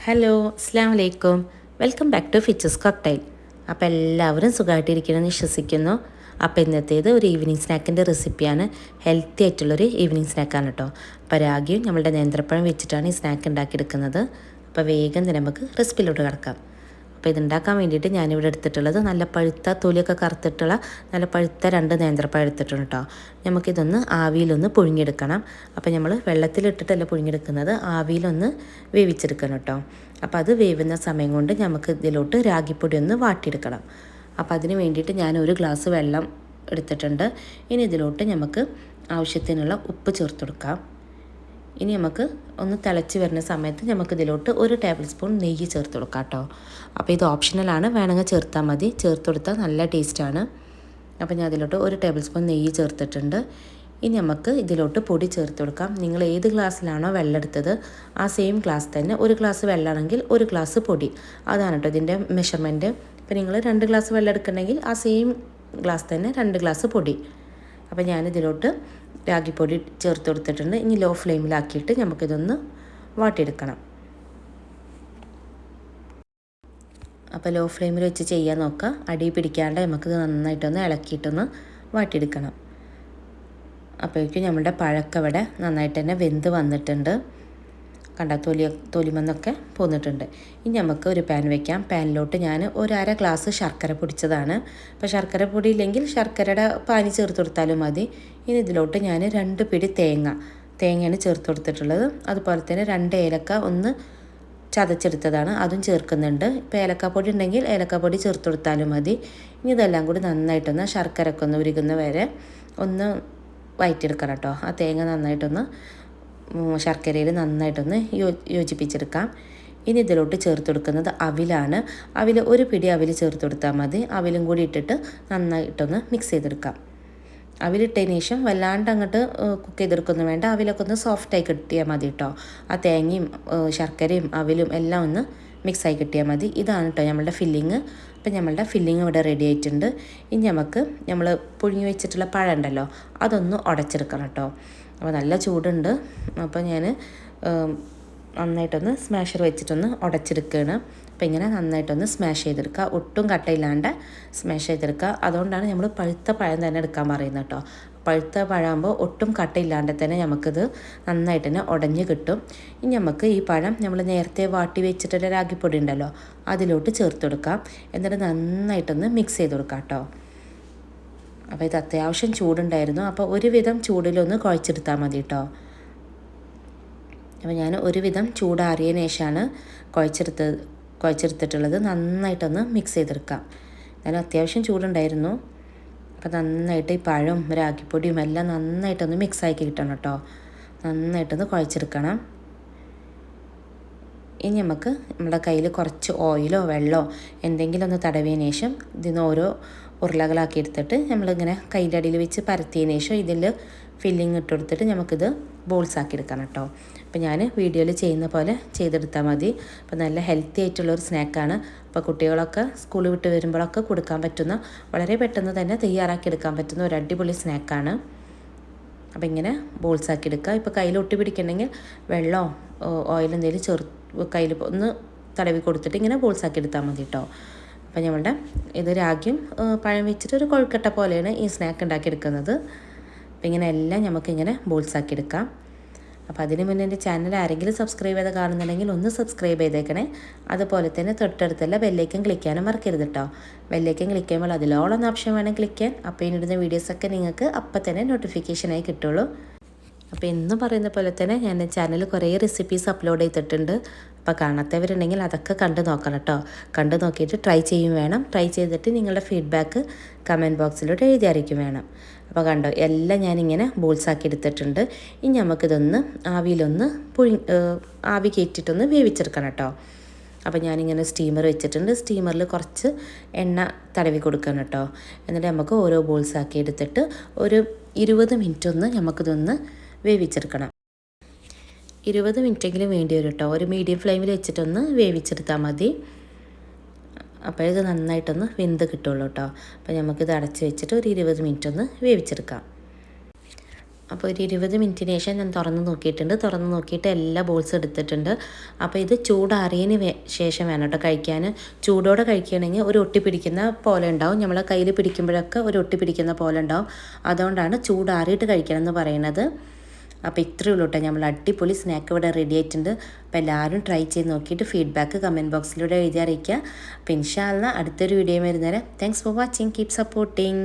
Hello, അസ്സാം വലൈക്കും. Welcome back to fitches cocktail. അപ്പോൾ എല്ലാവരും സുഖമായിട്ടിരിക്കണമെന്ന് വിശ്വസിക്കുന്നു. അപ്പോൾ ഇന്നത്തേത് ഒരു ഈവനിങ് സ്നാക്കിൻ്റെ റെസിപ്പിയാണ്. ഹെൽത്തി ആയിട്ടുള്ളൊരു ഈവനിങ് സ്നാക്കാണ് കേട്ടോ. അപ്പോൾ രാഗിയും നമ്മളുടെ നേന്ത്രപ്പഴം വെച്ചിട്ടാണ് ഈ സ്നാക്ക് ഉണ്ടാക്കിയെടുക്കുന്നത്. അപ്പോൾ വേഗം തന്നെ നമുക്ക് റെസിപ്പിയിലോട്ട് കിടക്കാം. അപ്പോൾ ഇതുണ്ടാക്കാൻ വേണ്ടിയിട്ട് ഞാനിവിടെ എടുത്തിട്ടുള്ളത് നല്ല പഴുത്ത തൊലിയൊക്കെ കറുത്തിട്ടുള്ള നല്ല പഴുത്ത 2 നേന്ത്രപ്പഴം എടുത്തിട്ടുണ്ട് കേട്ടോ. നമുക്കിതൊന്ന് ആവിയിലൊന്ന് പുഴുങ്ങിയെടുക്കണം. അപ്പോൾ നമ്മൾ വെള്ളത്തിലിട്ടിട്ടല്ല പുഴുങ്ങിയെടുക്കുന്നത്, ആവിയിലൊന്ന് വേവിച്ചെടുക്കണം കേട്ടോ. അപ്പോൾ അത് വേവുന്ന സമയം കൊണ്ട് നമുക്ക് ഇതിലോട്ട് രാഗിപ്പൊടി ഒന്ന് വാട്ടിയെടുക്കണം. അപ്പോൾ അതിന് വേണ്ടിയിട്ട് ഞാൻ 1 ഗ്ലാസ് വെള്ളം എടുത്തിട്ടുണ്ട്. ഇനി ഇതിലോട്ട് നമുക്ക് ആവശ്യത്തിനുള്ള ഉപ്പ് ചേർത്ത് കൊടുക്കാം. ഇനി നമുക്ക് ഒന്ന് തിളച്ച് വരുന്ന സമയത്ത് നമുക്ക് ഇതിലോട്ട് 1 ടേബിൾ സ്പൂൺ നെയ്യ് ചേർത്ത് കൊടുക്കാം കേട്ടോ. അപ്പോൾ ഇത് ഓപ്ഷണലാണ്, വേണമെങ്കിൽ ചേർത്താൽ മതി. ചേർത്ത് കൊടുത്താൽ നല്ല ടേസ്റ്റാണ്. അപ്പോൾ ഞാൻ അതിലോട്ട് 1 ടേബിൾ സ്പൂൺ നെയ്യ് ചേർത്തിട്ടുണ്ട്. ഇനി നമുക്ക് ഇതിലോട്ട് പൊടി ചേർത്ത് കൊടുക്കാം. നിങ്ങൾ ഏത് ഗ്ലാസ്സിലാണോ വെള്ളം എടുത്തത് ആ സെയിം ഗ്ലാസ് തന്നെ 1 ഗ്ലാസ് വെള്ളമാണെങ്കിൽ 1 ഗ്ലാസ് പൊടി, അതാണ് കേട്ടോ ഇതിൻ്റെ മെഷർമെൻറ്റ്. ഇപ്പോൾ നിങ്ങൾ 2 ഗ്ലാസ് വെള്ളം എടുക്കണമെങ്കിൽ ആ സെയിം ഗ്ലാസ് തന്നെ 2 ഗ്ലാസ് പൊടി. അപ്പോൾ ഞാനിതിലോട്ട് രാഗിപ്പൊടി ചേർത്ത് കൊടുത്തിട്ടുണ്ട്. ഇനി ലോ ഫ്ലെയിമിലാക്കിയിട്ട് നമുക്കിതൊന്ന് വാട്ടിയെടുക്കണം. അപ്പോൾ ലോ ഫ്ലെയിമിൽ വെച്ച് ചെയ്യാൻ നോക്കുക. അടി പിടിക്കാണ്ട് നമുക്കിത് നന്നായിട്ടൊന്ന് ഇളക്കിയിട്ടൊന്ന് വാട്ടിയെടുക്കണം. അപ്പോഴേക്കും നമ്മുടെ പഴമൊക്കെ ഇവിടെ നന്നായിട്ട് തന്നെ വെന്ത് വന്നിട്ടുണ്ട്. കണ്ട തൊലിമന്നൊക്കെ പോന്നിട്ടുണ്ട്. ഇനി നമുക്ക് ഒരു പാൻ വയ്ക്കാം. പാനിലോട്ട് ഞാൻ 1/2 ഗ്ലാസ് ശർക്കര പൊടിച്ചതാണ്. അപ്പോൾ ശർക്കര പൊടി ഇല്ലെങ്കിൽ ശർക്കരയുടെ പാനി ചേർത്ത് കൊടുത്താലും മതി. ഇനി ഇതിലോട്ട് ഞാൻ 2 പിടി തേങ്ങയാണ് ചേർത്ത് കൊടുത്തിട്ടുള്ളത്. അതുപോലെ തന്നെ 2 ഏലക്ക ഒന്ന് ചതച്ചെടുത്തതാണ്, അതും ചേർക്കുന്നുണ്ട്. ഇപ്പോൾ ഏലക്കാപ്പൊടി ഉണ്ടെങ്കിൽ ഏലക്കാപ്പൊടി ചേർത്ത് കൊടുത്താലും മതി. ഇനി ഇതെല്ലാം കൂടി നന്നായിട്ടൊന്ന് ശർക്കരയൊക്കെ ഒന്ന് ഉരുകുന്ന വരെ ഒന്ന് വഴറ്റിയെടുക്കണം കേട്ടോ. ആ തേങ്ങ നന്നായിട്ടൊന്ന് ശർക്കരയിൽ നന്നായിട്ടൊന്ന് യോജിപ്പിച്ചെടുക്കാം. ഇനി ഇതിലോട്ട് ചേർത്ത് കൊടുക്കുന്നത് അവിലാണ്. 1 പിടി അവിൽ ചേർത്ത് കൊടുത്താൽ മതി. അവിലും കൂടി ഇട്ടിട്ട് നന്നായിട്ടൊന്ന് മിക്സ് ചെയ്തെടുക്കാം. അവിലിട്ടതിന് ശേഷം വല്ലാണ്ട് അങ്ങോട്ട് കുക്ക് ചെയ്തെടുക്കൊന്നും വേണ്ട. അവിലൊക്കെ ഒന്ന് സോഫ്റ്റായി കിട്ടിയാൽ മതി കേട്ടോ. ആ തേങ്ങയും ശർക്കരയും അവിലും എല്ലാം ഒന്ന് മിക്സായി കിട്ടിയാൽ മതി. ഇതാണ് കേട്ടോ നമ്മളുടെ ഫില്ലിങ്. അപ്പം നമ്മളുടെ ഫില്ലിങ് ഇവിടെ റെഡി ആയിട്ടുണ്ട്. ഇനി നമുക്ക് നമ്മൾ പുഴുങ്ങി വെച്ചിട്ടുള്ള പഴം ഉണ്ടല്ലോ അതൊന്ന് ഉടച്ചെടുക്കണം കേട്ടോ. അപ്പോൾ നല്ല ചൂടുണ്ട്. അപ്പോൾ ഞാൻ നന്നായിട്ടൊന്ന് സ്മാഷർ വെച്ചിട്ടൊന്ന് ഉടച്ചെടുക്കുകയാണ്. അപ്പോൾ ഇങ്ങനെ നന്നായിട്ടൊന്ന് സ്മാഷ് ചെയ്തെടുക്കുക. ഒട്ടും കട്ടയില്ലാണ്ട് സ്മാഷ് ചെയ്തെടുക്കുക. അതുകൊണ്ടാണ് നമ്മൾ പഴുത്ത പഴം തന്നെ എടുക്കാൻ പറയുന്നത് കേട്ടോ. പഴുത്ത പഴമാകുമ്പോൾ ഒട്ടും കട്ടയില്ലാണ്ട് തന്നെ നമുക്കിത് നന്നായിട്ട് തന്നെ ഉടഞ്ഞ് കിട്ടും. ഇനി നമുക്ക് ഈ പഴം നമ്മൾ നേരത്തെ വാട്ടി വെച്ചിട്ടുള്ള രാഗിപ്പൊടി ഉണ്ടല്ലോ അതിലോട്ട് ചേർത്ത് കൊടുക്കാം. എന്നിട്ട് നന്നായിട്ടൊന്ന് മിക്സ് ചെയ്ത് കൊടുക്കാം കേട്ടോ. അപ്പോൾ ഇത് അത്യാവശ്യം ചൂടുണ്ടായിരുന്നു. അപ്പോൾ ഒരുവിധം ചൂടിലൊന്ന് കുഴച്ചെടുത്താൽ മതി കേട്ടോ. അപ്പോൾ ഞാൻ ഒരുവിധം ചൂടാറിയതിന് ശേഷമാണ് കുഴച്ചെടുത്തിട്ടുള്ളത്. നന്നായിട്ടൊന്ന് മിക്സ് ചെയ്തെടുക്കാം. എന്നാലും അത്യാവശ്യം ചൂടുണ്ടായിരുന്നു. അപ്പോൾ നന്നായിട്ട് ഈ പഴവും രാഗിപ്പൊടിയും എല്ലാം നന്നായിട്ടൊന്ന് മിക്സാക്കി കിട്ടണം കേട്ടോ. നന്നായിട്ടൊന്ന് കുഴച്ചെടുക്കണം. ഇനി നമുക്ക് നമ്മുടെ കയ്യിൽ കുറച്ച് ഓയിലോ വെള്ളമോ എന്തെങ്കിലും ഒന്ന് തടവിയതിന് ശേഷം ഇതിന് ഓരോ ഉരുളകളാക്കി എടുത്തിട്ട് നമ്മളിങ്ങനെ കയ്യിൻ്റെ അടിയിൽ വെച്ച് പരത്തിയതിന് ശേഷം ഇതിൽ ഫില്ലിങ് ഇട്ട് കൊടുത്തിട്ട് നമുക്കിത് ബോൾസ് ആക്കി എടുക്കണം കേട്ടോ. അപ്പോൾ ഞാൻ വീഡിയോയിൽ ചെയ്യുന്ന പോലെ ചെയ്തെടുത്താൽ മതി. അപ്പോൾ നല്ല ഹെൽത്തി ആയിട്ടുള്ളൊരു സ്നാക്കാണ്. അപ്പോൾ കുട്ടികളൊക്കെ സ്കൂൾ വിട്ട് വരുമ്പോഴൊക്കെ കൊടുക്കാൻ പറ്റുന്ന, വളരെ പെട്ടെന്ന് തന്നെ തയ്യാറാക്കി എടുക്കാൻ പറ്റുന്ന ഒരു അടിപൊളി സ്നാക്കാണ്. അപ്പോൾ ഇങ്ങനെ ബോൾസ് ആക്കി എടുക്കുക. ഇപ്പോൾ കയ്യിൽ ഒട്ടി പിടിക്കണമെങ്കിൽ വെള്ളമോ ഓയിൽ എന്തെങ്കിലും കയ്യിൽ ഒന്ന് തടവി കൊടുത്തിട്ട് ഇങ്ങനെ ബോൾസ് ആക്കി എടുത്താൽ മതി കേട്ടോ. അപ്പോൾ നമ്മളുടെ ഇത് രാഗിയും പഴം വെച്ചിട്ട് ഒരു കൊഴുക്കട്ട പോലെയാണ് ഈ സ്നാക്ക് ഉണ്ടാക്കിയെടുക്കുന്നത്. അപ്പോൾ ഇങ്ങനെ എല്ലാം നമുക്കിങ്ങനെ ബോൾസ് ആക്കി എടുക്കാം. അപ്പോൾ അതിന് മുന്നേ എൻ്റെ ചാനൽ ആരെങ്കിലും സബ്സ്ക്രൈബ് ചെയ്ത് കാണുന്നുണ്ടെങ്കിൽ ഒന്ന് സബ്സ്ക്രൈബ് ചെയ്തേക്കണേ. അതുപോലെ തന്നെ തൊട്ടടുത്തുള്ള ബെല്ലൈക്കൻ ക്ലിക്ക് ചെയ്യാനും മറക്കരുത് കേട്ടോ. ബെല്ലൈക്കൻ ക്ലിക്ക് ചെയ്യുമ്പോൾ അതിലോളം ഓപ്ഷൻ വേണം ക്ലിക്ക് ചെയ്യാൻ. അപ്പോൾ ഇടുന്ന വീഡിയോസൊക്കെ നിങ്ങൾക്ക് അപ്പം തന്നെ നോട്ടിഫിക്കേഷനായി കിട്ടുള്ളൂ. അപ്പോൾ എന്ന് പറയുന്ന പോലെ തന്നെ ഞാൻ ചാനലിൽ കുറേ റെസിപ്പീസ് അപ്ലോഡ് ചെയ്തിട്ടുണ്ട്. അപ്പോൾ കാണാത്തവരുണ്ടെങ്കിൽ അതൊക്കെ കണ്ടു നോക്കണം കേട്ടോ. കണ്ടു നോക്കിയിട്ട് ട്രൈ ചെയ്യും വേണം. ട്രൈ ചെയ്തിട്ട് നിങ്ങളുടെ ഫീഡ്ബാക്ക് കമൻറ്റ് ബോക്സിലോട്ട് എഴുതി അറിയിക്കും വേണം. അപ്പോൾ കണ്ടോ എല്ലാം ഞാനിങ്ങനെ ബോൾസാക്കി എടുത്തിട്ടുണ്ട്. ഇനി നമുക്കിതൊന്ന് ആവിയിലൊന്ന് ആവി കയറ്റിയിട്ടൊന്ന് വേവിച്ചെടുക്കണം കേട്ടോ. അപ്പോൾ ഞാനിങ്ങനെ സ്റ്റീമർ വെച്ചിട്ടുണ്ട്. സ്റ്റീമറിൽ കുറച്ച് എണ്ണ തടവി കൊടുക്കണം കേട്ടോ. എന്നിട്ട് നമുക്ക് ഓരോ ബോൾസാക്കി എടുത്തിട്ട് ഒരു 20 മിനിറ്റ് ഒന്ന് നമുക്കിതൊന്ന് വേവിച്ചെടുക്കണം. 20 മിനിറ്റെങ്കിലും വേണ്ടി വരും കേട്ടോ. ഒരു മീഡിയം ഫ്ലെയിമിൽ വെച്ചിട്ടൊന്ന് വേവിച്ചെടുത്താൽ മതി. അപ്പോൾ ഇത് നന്നായിട്ടൊന്ന് വെന്ത് കിട്ടുള്ളൂ കേട്ടോ. അപ്പോൾ നമുക്കിത് അടച്ച് വെച്ചിട്ട് ഒരു 20 മിനിറ്റ് ഒന്ന് വേവിച്ചെടുക്കാം. അപ്പോൾ ഒരു 20 മിനിറ്റിന് ശേഷം ഞാൻ തുറന്ന് നോക്കിയിട്ടുണ്ട്. തുറന്ന് നോക്കിയിട്ട് എല്ലാ ബോൾസും എടുത്തിട്ടുണ്ട്. അപ്പോൾ ഇത് ചൂടാറിയതിന് ശേഷം വേണം കേട്ടോ കഴിക്കാൻ. ചൂടോടെ കഴിക്കുകയാണെങ്കിൽ ഒരു ഒട്ടി പിടിക്കുന്ന പോലെ ഉണ്ടാവും. നമ്മളെ കയ്യിൽ പിടിക്കുമ്പോഴൊക്കെ ഒരു ഒട്ടി പിടിക്കുന്ന പോലെ ഉണ്ടാവും. അതുകൊണ്ടാണ് ചൂടാറിയിട്ട് കഴിക്കണം എന്ന് പറയുന്നത്. അപ്പോൾ ഇത്രയേ ഉള്ളൂ കേട്ടോ. നമ്മൾ അടിപൊളി സ്നാക്ക് ഇവിടെ റെഡി ആയിട്ടുണ്ട്. അപ്പോൾ എല്ലാവരും ട്രൈ ചെയ്ത് നോക്കിയിട്ട് ഫീഡ്ബാക്ക് കമൻറ്റ് ബോക്സിലൂടെ എഴുതി അറിയിക്കുക. അപ്പോൾ ഇൻഷാ അല്ലാഹ് അടുത്തൊരു വീഡിയോ വരുന്നേരം thanks for watching. Keep supporting.